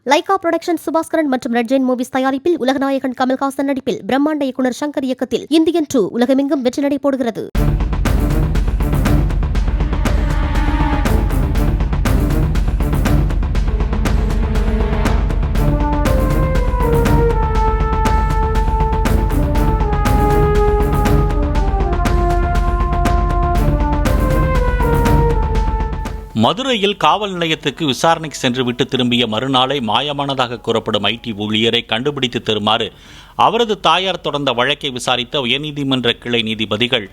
Lyca production Subaskaran மற்றும் red Jain movies தயாரிப்பில் உலகநாயகன் கமல்ஹாசன் நடிப்பில் பிரம்மாண்ட இயக்குனர் சங்கர் இயக்கத்தில் இந்தியன் 2 உலகமெங்கும் வெற்றி நடை போடுகிறது. மதுரையில் காவல் நிலையத்துக்கு விசாரணைக்கு சென்றுவிட்டு திரும்பிய மறுநாளை மாயமானதாக கூறப்படும் ஐடி ஊழியரை கண்டுபிடித்து தருமாறு அவரது தாயார் தொடர்ந்த வழக்கை விசாரித்த உயர்நீதிமன்ற கிளை நீதிபதிகள்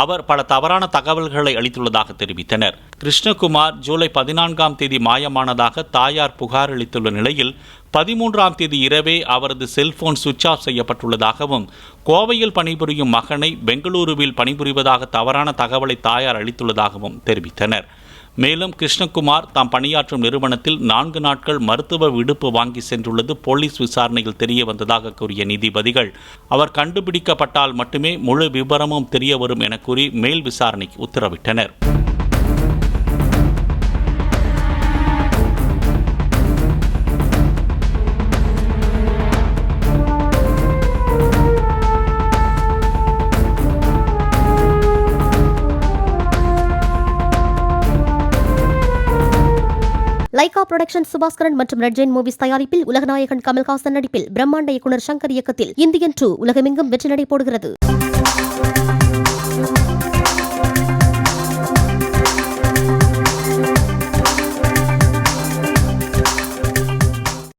அவர் பல தவறான தகவல்களை அளித்துள்ளதாக தெரிவித்தனர். கிருஷ்ணகுமார் ஜூலை 14ஆம் தேதி மாயமானதாக தாயார் புகார் அளித்துள்ள நிலையில் 13ஆம் தேதி இரவே அவரது செல்போன் சுவிட்ச் ஆஃப் செய்யப்பட்டுள்ளதாகவும் கோவையில் பணிபுரியும் மகனை பெங்களூருவில் பணிபுரிவதாக தவறான தகவலை தாயார் அளித்துள்ளதாகவும் தெரிவித்தனர். மேலும் கிருஷ்ணகுமார் தாம் பணியாற்றும் நிறுவனத்தில் 4 நாட்கள் மருத்துவ விடுப்பு வாங்கி சென்றுள்ளது போலீஸ் விசாரணையில் தெரிய வந்ததாக கூறிய நீதிபதிகள் அவர் கண்டுபிடிக்கப்பட்டால் மட்டுமே முழு விபரமும் தெரிய வரும் என கூறி மேல் விசாரணைக்கு உத்தரவிட்டனர். லைகா புரொடக்ஷன் சுபாஸ்கரன் மற்றும் ரெட் ஜெயின் மூவிஸ் தயாரிப்பில் உலகநாயகன் கமல்ஹாசன் நடிப்பில் பிரம்மாண்ட இயக்குனர் சங்கர் இயக்கத்தில் இந்தியன் 2 உலகமெங்கும் வெற்றி நடை போடுகிறது.